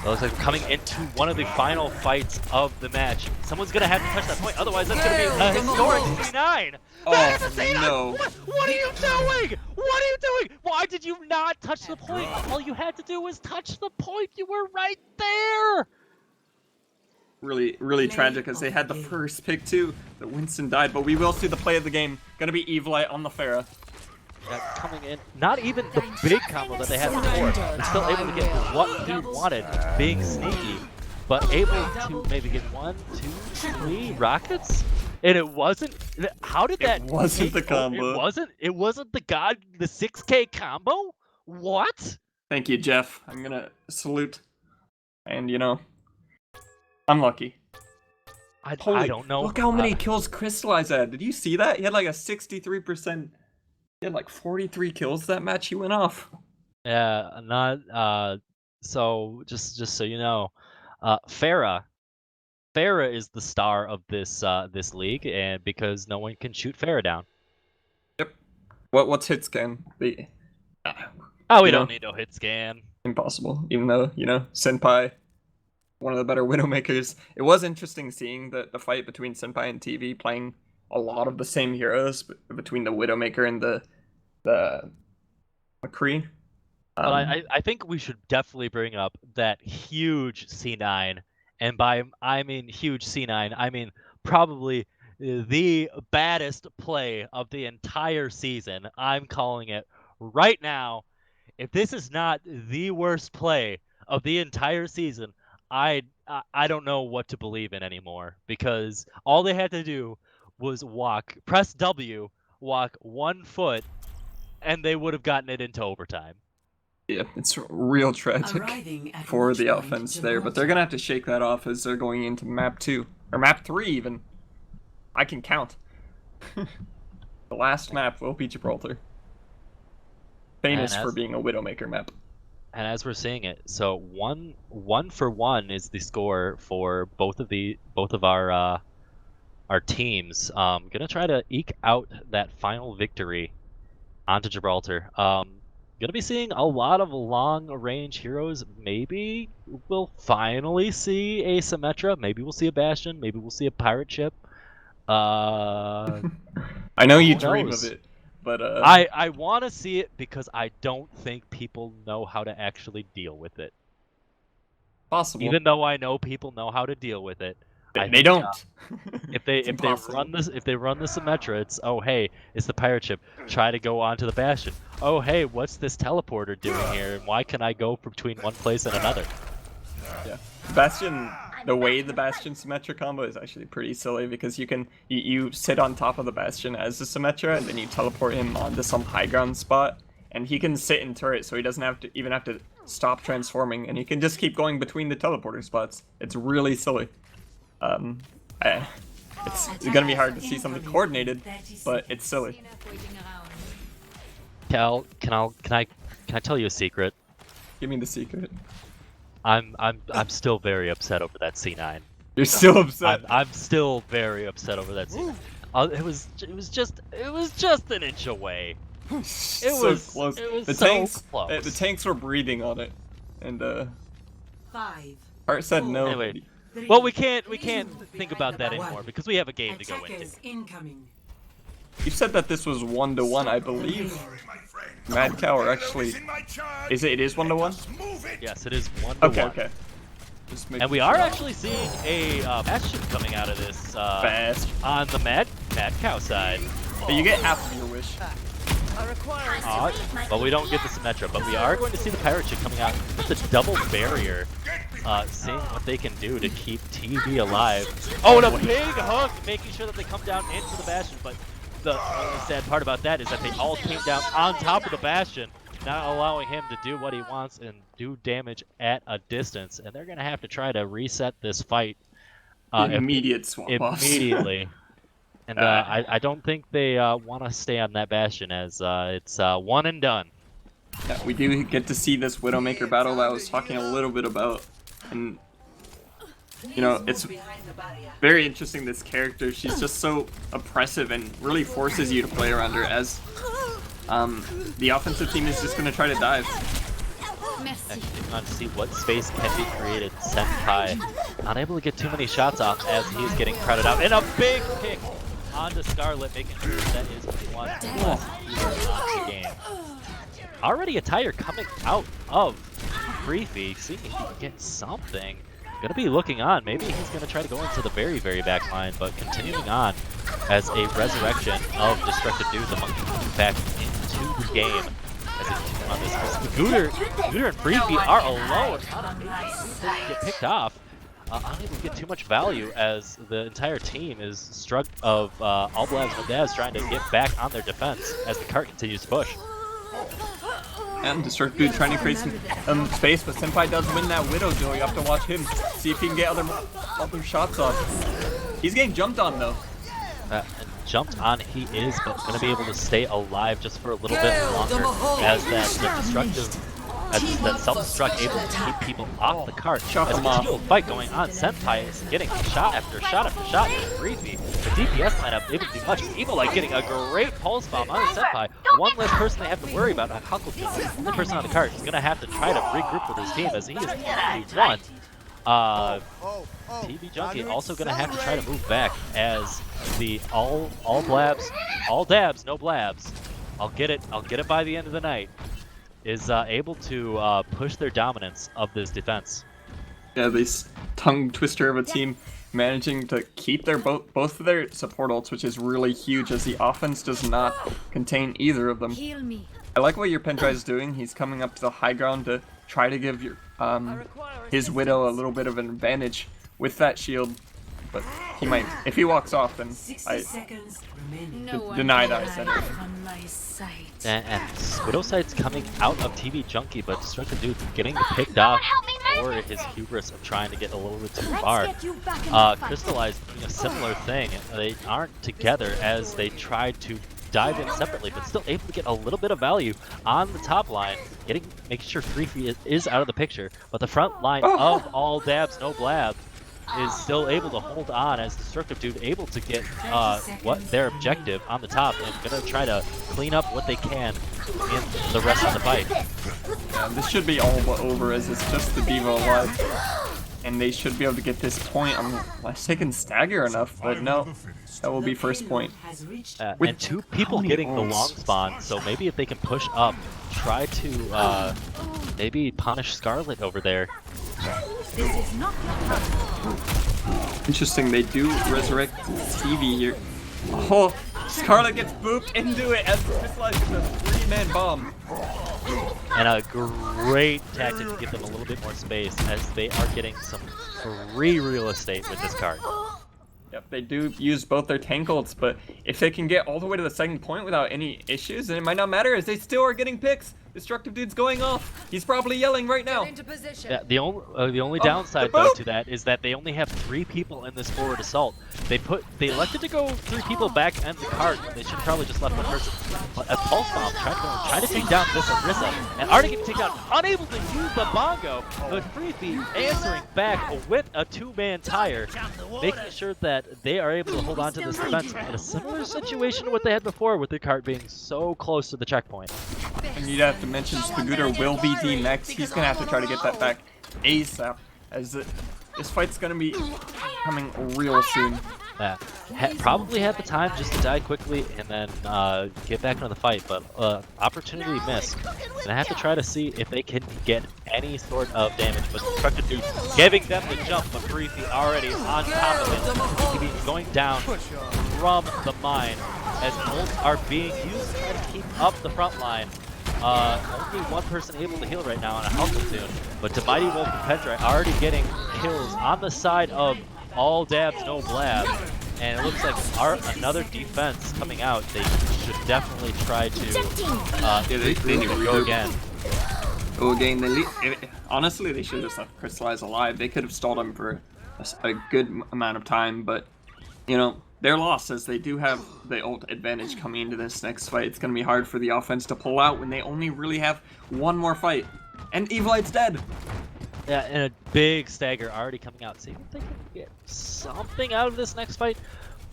It looks like we're coming into one of the final fights of the match. Someone's gonna have to touch that point, otherwise that's gonna be a historic 3-9. Oh, no. What are you doing? What are you doing? Why did you not touch the point? All you had to do was touch the point. You were right there. Really, really tragic as they had the first pick too. That Winston died, but we will see the play of the game. Gonna be Evilite on the Pharah. Coming in, not even the big combo that they had before, but still able to get what he wanted, being sneaky, but able to maybe get 1, 2, 3 rockets. And it wasn't. How did that? It wasn't the combo. It wasn't the 6K combo. What? Thank you, Jeff. I'm gonna salute. And you know, unlucky. I don't know. Look how many kills Crystallize had. Did you see that? He had like a 63%. He had like 43 kills that match. He went off. Yeah, not. So just so you know, Pharah Pharah is the star of this this league, and because no one can shoot Pharah down. Yep. What's hit scan? Oh, we You know? don't need no hit scan. Impossible. Even though, Senpai, one of the better Widowmakers. It was interesting seeing the fight between Senpai and TV playing a lot of the same heroes between the Widowmaker and the McCree. But I think we should definitely bring up that huge C9, and by I mean huge C9, I mean probably the baddest play of the entire season. I'm calling it right now. If this is not the worst play of the entire season, I don't know what to believe in anymore, because all they had to do was press W, walk 1 foot, and they would have gotten it into overtime. Yeah, it's real tragic for the offense there, but they're gonna have to shake that off as they're going into map 2 or map 3 even. I can count. The last map will be Gibraltar, famous for being a Widowmaker map. And as we're seeing it, so one for one is the score for both of our teams. Gonna try to eke out that final victory onto Gibraltar. Gonna be seeing a lot of long-range heroes. Maybe we'll finally see a Symmetra. Maybe we'll see a Bastion. Maybe we'll see a pirate ship. I know you dream of it, but I want to see it because I don't think people know how to actually deal with it. Possible. Even though I know people know how to deal with it, they don't. If they run the Symmetra, it's, oh hey, it's the pirate ship. Try to go onto the Bastion. Oh hey, what's this teleporter doing here? And why can I go between one place and another? Yeah, Bastion. The way the Bastion Symmetra combo is actually pretty silly, because you sit on top of the Bastion as the Symmetra, and then you teleport him onto some high ground spot, and he can sit in turret, so he doesn't have to stop transforming, and he can just keep going between the teleporter spots. It's really silly. It's gonna be hard to see something coordinated, but it's silly. Cal, can I tell you a secret? Give me the secret. I'm still very upset over that C9. You're still upset. I'm still very upset over that C9. It was just an inch away. It was close. The tanks were breathing on it, and Hart said no. Anyway, well, we can't think about that anymore because we have a game to go into. You said that this was 1-1, I believe. Mad Cow, or actually, it is 1-1? Yes, it is 1-1. Okay. And we are actually seeing a Bastion coming out of this on the Mad Cow side. But you get half of your wish. But we don't get the Symmetra, but we are going to see the pirate ship coming out with a double barrier, seeing what they can do to keep TV alive. Oh, and a big hook, making sure that they come down into the Bastion, but the sad part about that is that they all came down on top of the Bastion, not allowing him to do what he wants and do damage at a distance, and they're going to have to try to reset this fight immediate swap-offs. Immediately. And I don't think they want to stay on that Bastion, as it's one and done. Yeah, we do get to see this Widowmaker battle that I was talking a little bit about, and it's very interesting, this character. She's just so oppressive and really forces you to play around her, as the offensive team is just going to try to dive. Actually, on to see what space can be created. Senpai unable to get too many shots off as he's getting crowded out. And a big pick onto Scarlet, making sure that is one less of the game. Already a tire coming out of Freefy, seeing if he can get something. Gonna be looking on. Maybe he's gonna try to go into the very, very back line, but continuing on as a resurrection of Destructive Dude, the monkey coming back into the game. As he on this, Gooter and Freefy are alone. Get picked off. Unable to get too much value, as the entire team is struck of All Blabs and Devs trying to get back on their defense as the cart continues to push. And Destructive Dude trying to create some space, but Senpai does win that Widow duel. You have to watch him, see if he can get other shots off. He's getting jumped on though. And jumped on he is, but going to be able to stay alive just for a little bit longer, as that destructive as that self-destruct able to keep people off the cart. Chop As a them off. continual fight going on, Senpai is getting shot after shot after shot with Freefy. The DPS lineup able to do much. Evil like getting a great pulse bomb on the Senpai. One less person they have to worry about. Huckleton, the only person on the cart, is going to have to try to regroup with his team as he is only one. TV Junkie also going to have to try to move back as the all dabs, no blabs. I'll get it by the end of the night. Is able to push their dominance of this defense. Yeah, this tongue twister of a team managing to keep their both of their support ults, which is really huge as the offense does not contain either of them. Heal me. I like what your Pendrai is doing. He's coming up to the high ground to try to give your his Widow a little bit of an advantage with that shield, but he might, if he walks off, then 60 seconds remaining. No one deny can that I said hide it. from my sight. And Widow Sight's coming out of TV Junkie, but Destructive Dude getting picked off for his hubris of trying to get a little bit too far. Crystallized doing a similar thing. They aren't together as they try to dive in separately, but still able to get a little bit of value on the top line, making sure Freefy is out of the picture. But the front line of all dabs, no blab, is still able to hold on as Destructive Dude able to get what their objective on the top and gonna try to clean up what they can in the rest of the fight. This should be all but over as it's just the Diva alive. And they should be able to get this point unless they can stagger enough, but no, that will be first point. And two people getting the long spawn, so maybe if they can push up, try to maybe punish Scarlet over there. This is not your Interesting, they do resurrect TV here. Oh, Scarlet gets booped into it as crystallized with a 3-man bomb. And a great tactic to give them a little bit more space as they are getting some free real estate with this card. Yep, they do use both their tank ults, but if they can get all the way to the second point without any issues, then it might not matter as they still are getting picks. Destructive Dude's going off. He's probably yelling right now. Yeah, the only downside though to that is that they only have 3 people in this forward assault. They elected to go 3 people back and the cart. They should have probably just left 1 person. But a pulse bomb trying to take down this Orisa, and already getting taken down, unable to use the bongo, but Freefy answering back with a 2-man tire, making sure that they are able to hold on to this defense in a similar situation to what they had before with the cart being so close to the checkpoint. And you'd have to mention Spagooter will be D next. He's going to have to try to get that back ASAP, as this fight's going to be coming real soon. Yeah, probably had the time just to die quickly and then get back into the fight, but opportunity missed. And I have to try to see if they can get any sort of damage, but Destructive Dude giving them the jump, but Freefy already on top of it. He's going down from the mine as ults are being used to try to keep up the front line. Only 1 person able to heal right now on a Huckleton, but the Mighty Wolf and Pendrai already getting kills on the side of all dabs, no blab. And it looks like another defense coming out. They should definitely try to go again. Go again. Honestly, they should have just left Crystallize alive. They could have stalled him for a good amount of time, but, you know, they're lost as they do have the ult advantage coming into this next fight. It's going to be hard for the offense to pull out when they only really have 1 more fight. And Evilite's dead! Yeah, and a big stagger already coming out. See if they can get something out of this next fight.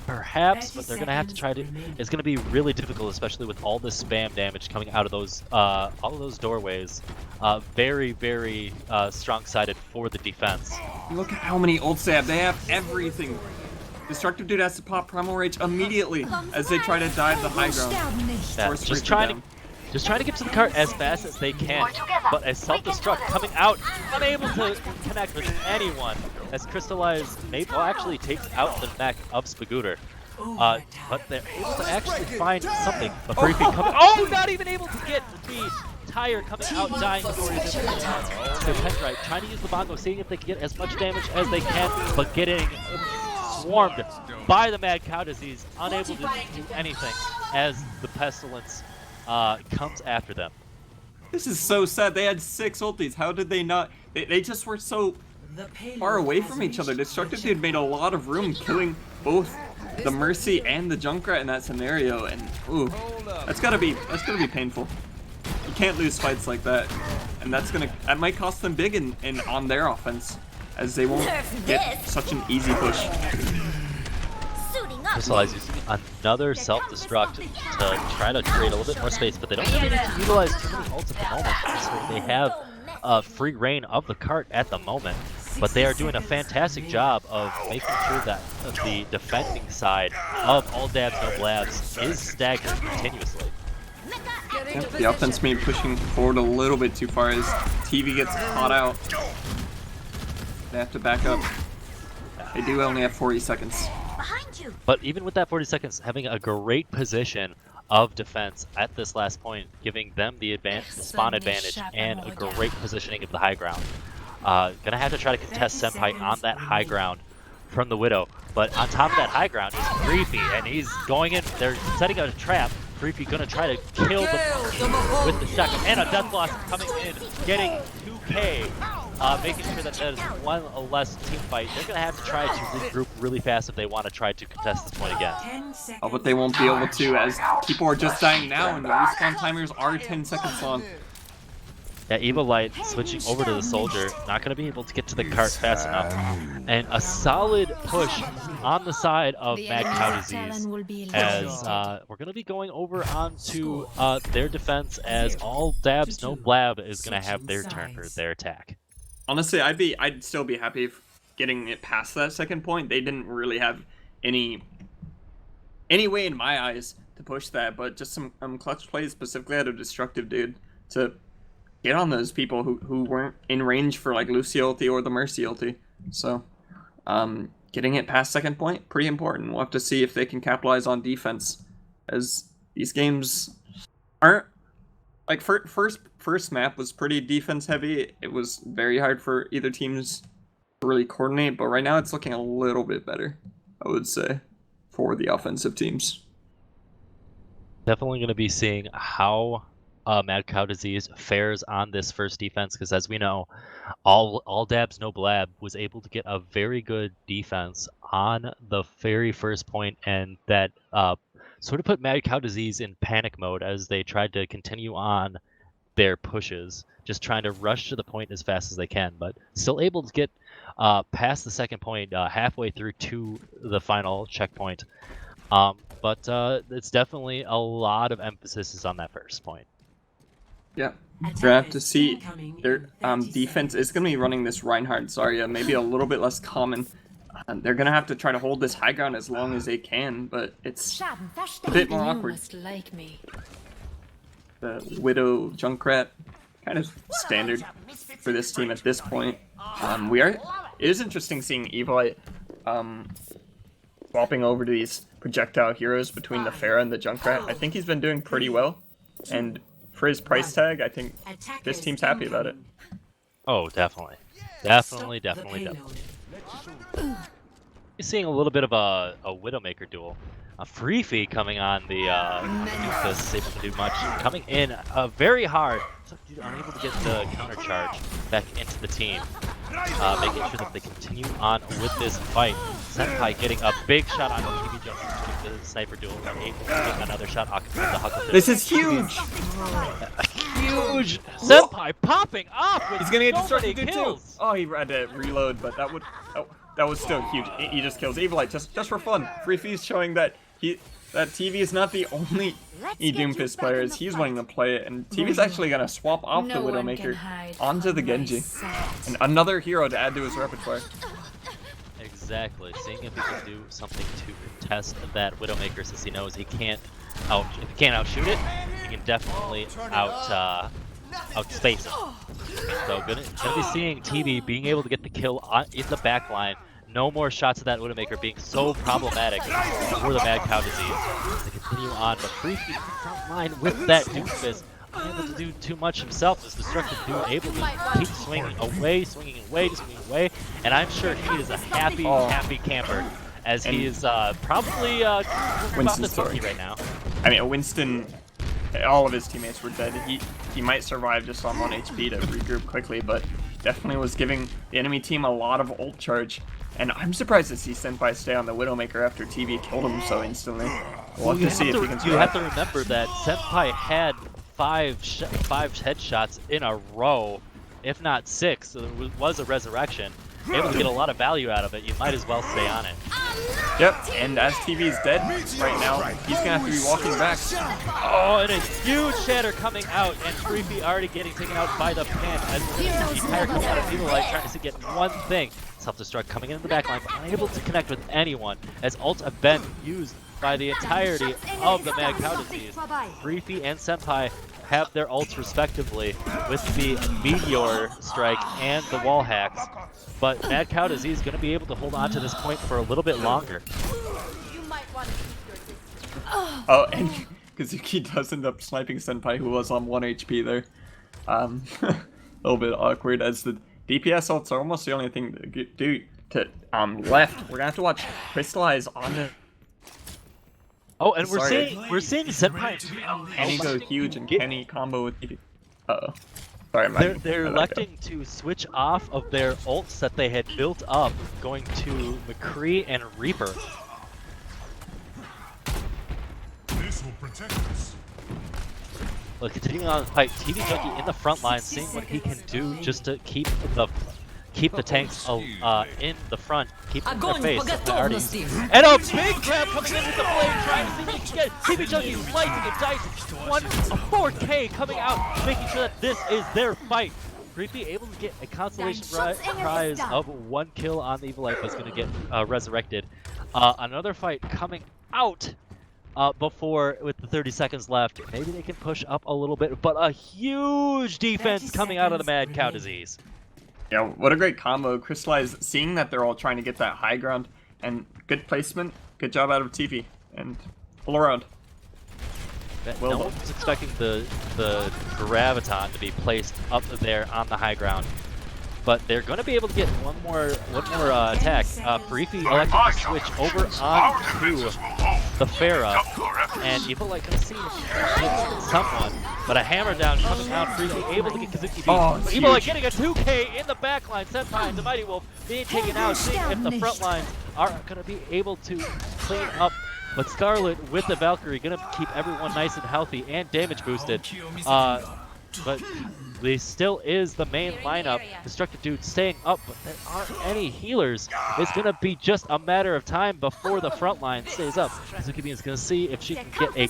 Perhaps, but they're going to have to try to... It's going to be really difficult, especially with all this spam damage coming out of those all of those doorways. Very, very strong-sided for the defense. Look at how many ults they have. They have everything. Destructive Dude has to pop Primal Rage immediately as they try to dive the high ground. Yeah, just trying to get to the cart as fast as they can, but a self-destruct coming out, unable to connect with anyone as Crystallize actually takes out the neck of Spagooter. But they're able to actually find something. But Freefy coming, not even able to get the tire coming out, dying before he's in the Pendrai, trying to use the bongo, seeing if they can get as much damage as they can, but getting swarmed by the Mad Cow Disease, unable to do anything as the Pestilence comes after them. This is so sad. They had 6 ultis. How did they not? They just were so far away from each other. Destructive Dude made a lot of room, killing both the Mercy and the Junkrat in that scenario, and ooh, that's gotta be painful. You can't lose fights like that. and that might cost them big in on their offense, as they won't get such an easy push. Crystallize using another self-destruct to try to create a little bit more space, but they don't really need to utilize too many ults at the moment. So they have free reign of the cart at the moment, but they are doing a fantastic job of making sure that the defending side of all dabs, no blabs is staggered continuously. Yep, the offense may be pushing forward a little bit too far as TV gets caught out. They have to back up. They do only have 40 seconds. But even with that 40 seconds, having a great position of defense at this last point, giving them the spawn advantage and a great positioning of the high ground. Gonna have to try to contest Senpai on that high ground from the Widow, but on top of that high ground is Creepy, and he's going in. They're setting a trap. Creepy gonna try to kill them with the shotgun, and a Death Blast coming in, getting 2K, making sure that there's one less team fight. They're gonna have to try to regroup really fast if they want to try to contest this point again. Oh, but they won't be able to, as people are just dying now, and the respawn timers are 10 seconds long. Yeah, Evil Light switching over to the Soldier, not going to be able to get to the cart fast enough. And a solid push on the side of Mad Cow Disease, as we're going to be going over onto their defense, as all dabs, no blab is going to have their turn or their attack. Honestly, I'd still be happy if getting it past that second point. They didn't really have any way in my eyes to push that, but just some clutch plays, specifically out of Destructive Dude, to get on those people who weren't in range for like Lucy ulti or the Mercy ulti. So getting it past second point, pretty important. We'll have to see if they can capitalize on defense, as these games aren't like first map was pretty defense heavy. It was very hard for either teams to really coordinate, but right now it's looking a little bit better, I would say, for the offensive teams. Definitely going to be seeing how Mad Cow Disease fares on this first defense, because as we know, all dabs, no blab was able to get a very good defense on the very first point, and that sort of put Mad Cow Disease in panic mode as they tried to continue on their pushes, just trying to rush to the point as fast as they can, but still able to get past the second point halfway through to the final checkpoint. But it's definitely a lot of emphasis is on that first point. Yeah, we're gonna have to see. Their defense is gonna be running this Reinhardt Zarya, maybe a little bit less common. They're gonna have to try to hold this high ground as long as they can, but it's a bit more awkward. The Widow Junkrat, kind of standard for this team at this point. It is interesting seeing Evil swapping over to these projectile heroes between the Pharah and the Junkrat. I think he's been doing pretty well, and for his price tag, I think this team's happy about it. Oh, definitely. Definitely. You're seeing a little bit of a Widowmaker duel. A Freefy coming on the Nukas, able to do much. Coming in very hard. So unable to get the counter charge back into the team. Making sure that they continue on with this fight. Senpai getting a big shot on TV Jones with the sniper duel. Able to get another shot off the Huckle. This is huge! Huge! Senpai popping off with He's gonna get so many Destructive kills! too! Oh, he had to reload, but that was still huge. He just kills Evilite just for fun. Freefy's showing that TV is not the only Doomfist players. He's wanting to play it, and TV's actually gonna swap off the Widowmaker onto the Genji. And another hero to add to his repertoire. Exactly. Seeing if he can do something to test that Widowmaker, since he knows he can't if he can't outshoot it, he can definitely outspace it. So gonna be seeing TV being able to get the kill in the back line. No more shots of that Widowmaker being so problematic for the Mad Cow Disease. They continue on, but Freefy front line with that Doomfist, unable to do too much himself. This Destructive Dude able to keep swinging away, and I'm sure he is a happy camper, as he is probably about this monkey right now. I mean, Winston, all of his teammates were dead. He might survive just on 1 HP to regroup quickly, but definitely was giving the enemy team a lot of ult charge. And I'm surprised to see Senpai stay on the Widowmaker after TV killed him so instantly. We'll have to see if he can survive. You have to remember that Senpai had 5 headshots in a row, if not 6. So it was a resurrection. Able to get a lot of value out of it. You might as well stay on it. Yep, and as TV's dead right now, he's gonna have to be walking back. Oh, and a huge shatter coming out, and Creepy already getting taken out by the pin as the entire coming out of Evil Light trying to get one thing. Self-destruct coming in the backline, but unable to connect with anyone as ults have been used by the entirety of the Mad Cow Disease. Creepy and Senpai have their ults respectively with the Meteor Strike and the wall hacks. But Mad Cow Disease is going to be able to hold on to this point for a little bit longer. Oh, and Kazuki does end up sniping Senpai, who was on 1 HP there. A little bit awkward, as the DPS ults are almost the only thing to do to left. We're gonna have to watch Crystallize on the. Oh, and we're seeing Senpai. Kenny go huge and Kenny combo with. Uh-oh. Sorry, they're electing to switch off of their ults that they had built up, going to McCree and Reaper. This will protect us. Well, continuing on the fight, TV Junkie in the front line, seeing what he can do just to keep the tanks in the front, keep them in their face. And a big grab coming in with the blade, trying to see what he can get. TV Junkie slicing and dicing. A 4K coming out, making sure that this is their fight. Creepy able to get a consolation prize of 1 kill on the Evil Life, was going to get resurrected. Another fight coming out. Before, with the 30 seconds left, maybe they can push up a little bit, but a huge defense coming out of the Mad Cow Disease. Yeah, what a great combo. Crystallize, seeing that they're all trying to get that high ground, and good placement, good job out of TV, and pull around. No one was expecting the Graviton to be placed up there on the high ground. But they're going to be able to get one more attack. Briefy elected to switch over onto the Pharah, and Evil Light going to see someone, but a hammer down coming out. Briefy able to get Kazuki beat. Evil Light getting a 2K in the backline. Senpai and the Mighty Wolf being taken out, seeing if the front lines are going to be able to clean up. But Scarlet with the Valkyrie going to keep everyone nice and healthy and damage boosted. But there still is the main lineup. Destructive Dude staying up, but there aren't any healers. It's going to be just a matter of time before the front line stays up. Kazuki Bean is going to see if she can get a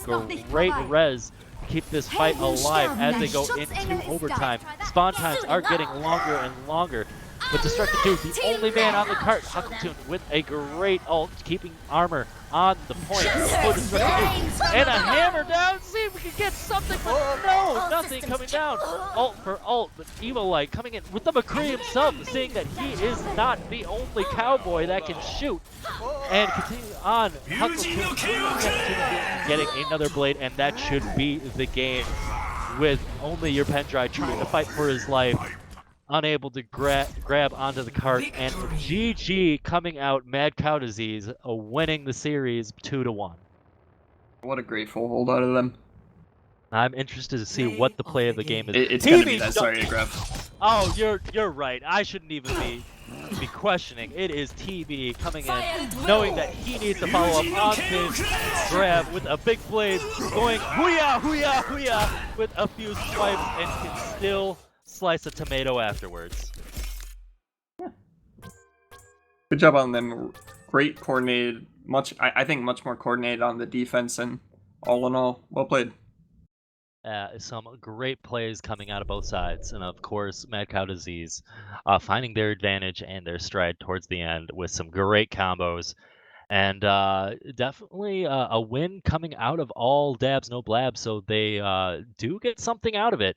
great res to keep this fight alive as they go into overtime. Spawn times are getting longer and longer. But Destructive Dude, the only man on the cart, Hakutun with a great ult, keeping armor on the point for Destructive Dude. And a hammer down, see if we can get something, but no, nothing coming down. Ult for ult, but Evil Light coming in with the McCree himself, seeing that he is not the only cowboy that can shoot. And continuing on, Hakutun getting another blade, and that should be the game, with only your Pendry trying to fight for his life. Unable to grab onto the cart, and GG coming out, Mad Cow Disease winning the series 2-1. What a grateful hold out of them. I'm interested to see what the play of the game is. It's gonna be that. Sorry to grab. Oh, you're right. I shouldn't even be questioning. It is TB coming in, knowing that he needs to follow up on his grab with a big blade, going hoo-yah, hoo-yah, hoo-yah, with a few swipes, and can still slice a tomato afterwards. Good job on them. Great coordinated. I think much more coordinated on the defense, and all in all, well played. Some great plays coming out of both sides, and of course, Mad Cow Disease finding their advantage and their stride towards the end with some great combos, and definitely a win coming out of all dabs, no blabs. So they do get something out of it.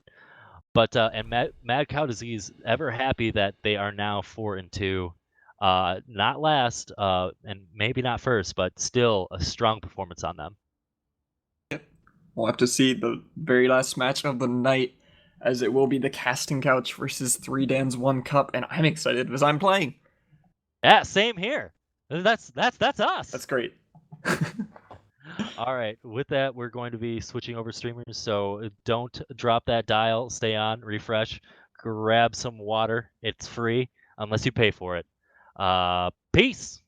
But and Mad Cow Disease ever happy that they are now 4-2, not last, and maybe not first, but still a strong performance on them. Yep. We'll have to see the very last match of the night, as it will be the Casting Couch versus 3 Dans 1 Cup, and I'm excited because I'm playing. Yeah, same here. That's us. That's great. All right, with that, we're going to be switching over streamers, so don't drop that dial. Stay on, refresh, grab some water. It's free unless you pay for it. Peace.